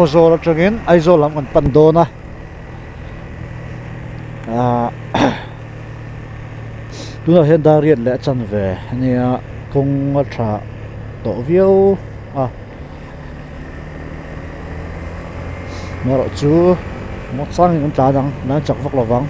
Khawzawl atangin Aizawl-1 kan pandona tuna hian dariat le chan ve ania kong a tha to viau maro chu mo chang in tla dang nan chak vak lawang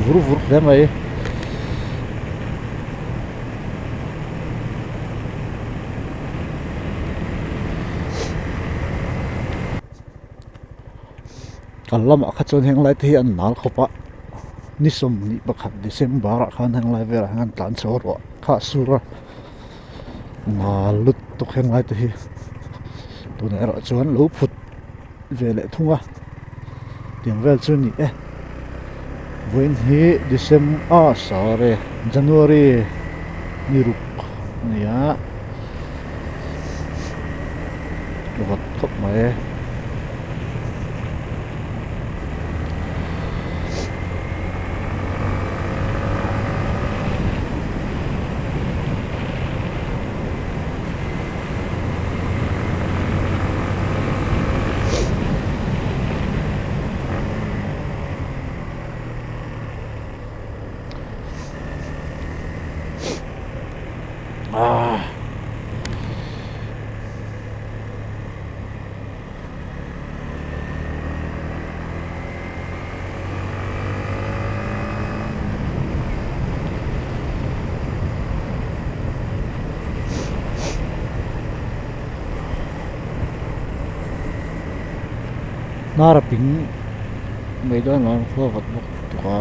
vur vur le mai kalama khachon heng lai thi an nal khopa ni som ni pakhat December khan heng lai vera ngan tlan choro kha sura nalut to heng lai thi tuna ro chuan lo phut vele thunga tiang vel chu ni When he December sorry January niruk ya lewat kop mai nara ping mai don lan kho vat bok tuka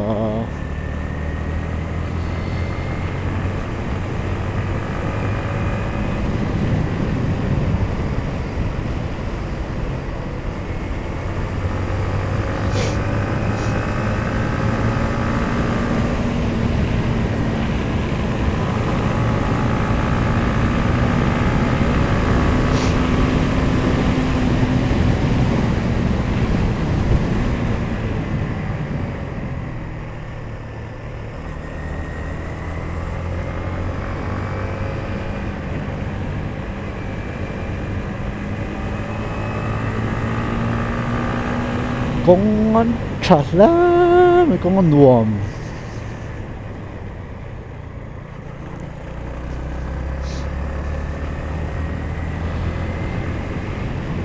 công an chặt lắm mấy công an nuông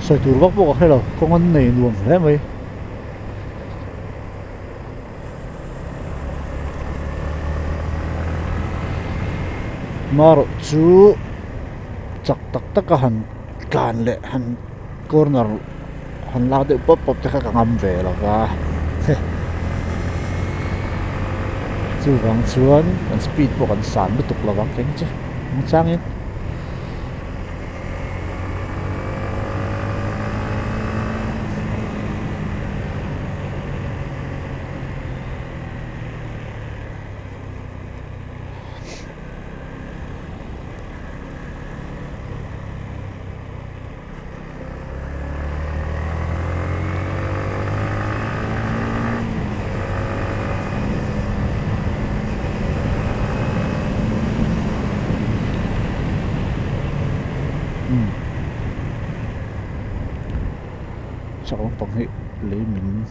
sợi tủ bóc bóc hay là công an này nuông lắm mấy mà rồi chú chắc tắc tắc cả hẳn càn lệ hẳn corner hẳn lao được bóp bóp cho các ngầm về là và chú vắng xuống còn speed bộ còn sản bất tục là vắng cánh chứ không sang hết chắc ông bằng hệ lấy mình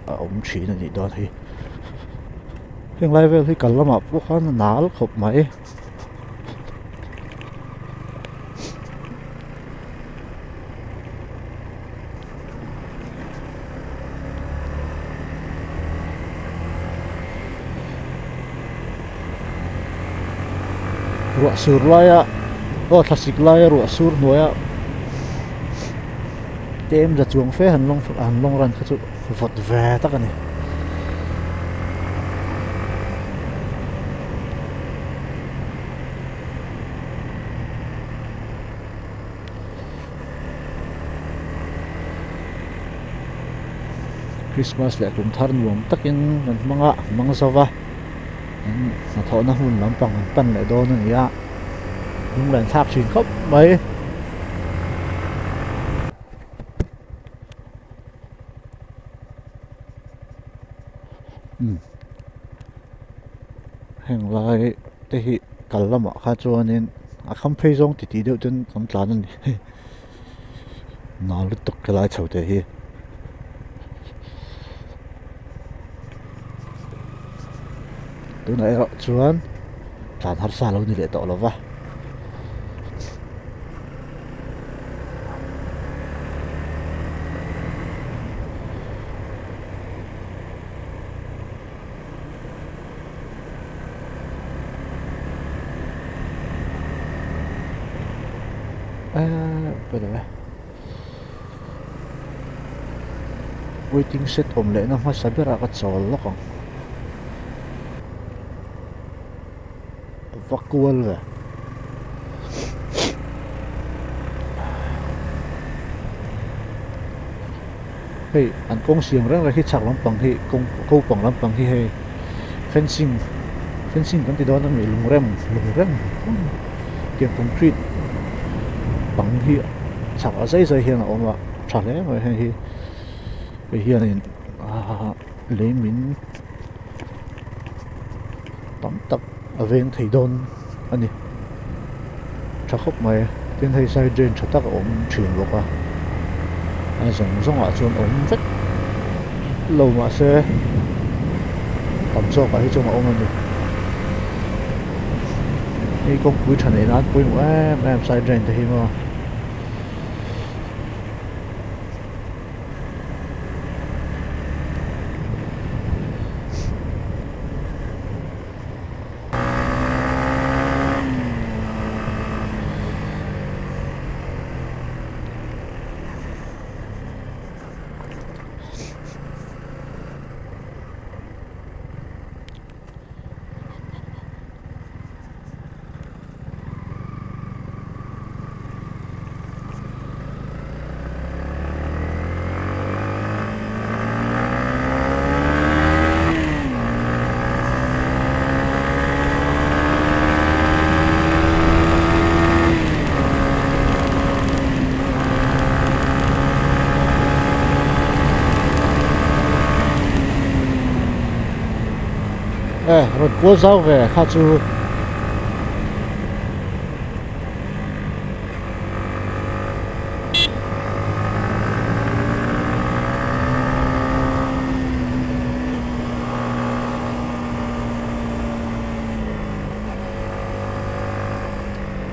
ông chỉ là gì đó thì hiện lại về thì cần làm mà bố khăn nál khop máy ruộng sườn lại à thật xịt lại ruộng sườn nuôi à em giật chuồng phê hẳn long rần cái chỗ vật về tắc này Christmas le kum thar nuam takin kan mang zawa na thawna hun lampang an pan le dawn ani a lung len thak thin khop mai heng lai te hi kal lama kha chuanin a kham phei zong ti deuh ten kan tlan ani na lu tuk kelai chhote hi tuna era chuan tlan har sa lo ni le to lova waiting set om le na ma sabera ka chawl lokang vakual ve hey an kong siam rang ra hi chak lampang hi ko pang lampang hi hey fencing kan ti don mi lung rem kem concrete bang hi chak a zai hian a oma thale mai hi hian in leimin tam tak aveng thei don ani thakop mai tin thei sai drain thatak om thin boka a zong a chuan om vet lo ma se tam zo ka hi chuma om ani ni kong pui than in an pui em sai drain te hi mo rồi Khawzawl về kha chu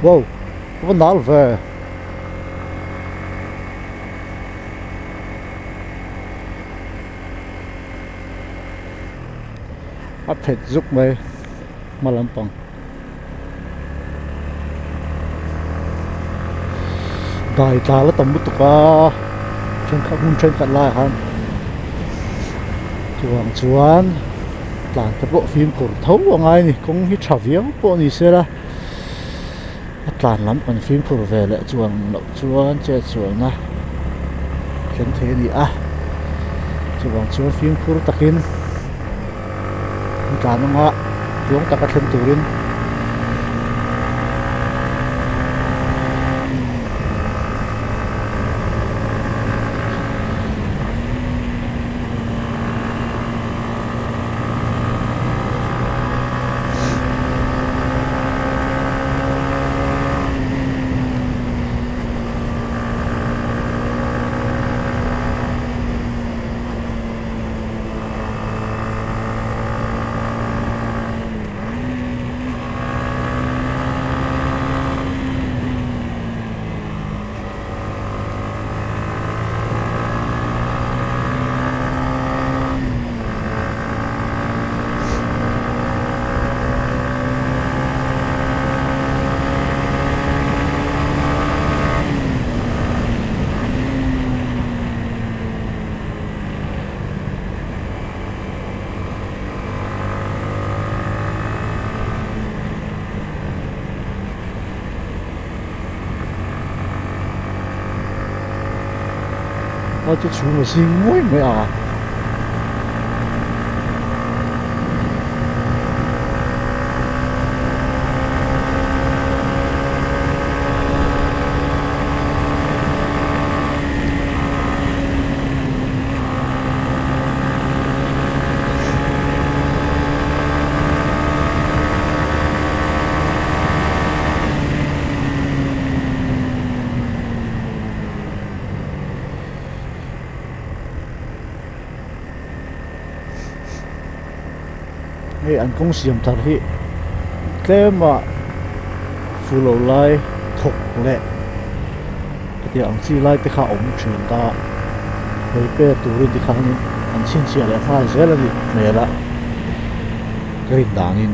wow có nál về a phet zuk mai malampang dai ta la tam tuka chen kha hun chen khat lai han chuan tlan te bo phim kur thau angai ni kong hi thaviang po ni sera tlan lam kan phim kur ve le chuan che chuan na chen the ni a chuan phim kur takin tlan nga yung takatlen turin a chu chu ma sing moi mai a hei an kong siam tar hi tlema fulo lai thok le ti ang chi lai te kha om thin ta hei pe turi di khang an chin chia le phai zel ani mela rin dangin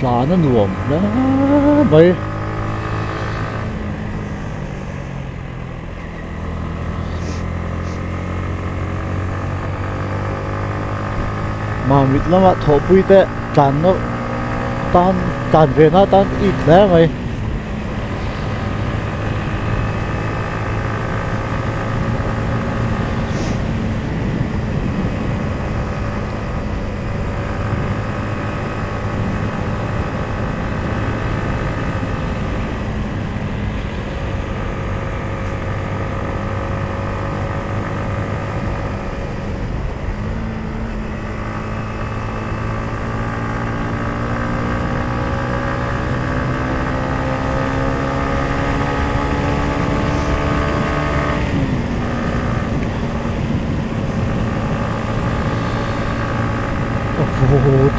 là nó nuông đó mày mà mít lắm ạ thổ bụi tệ tàn nó tàn về nó tàn ít đấy mày Vụt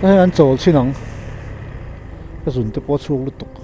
anh trộn xin nóng cái dùng tôi bỏ xuống lúc tục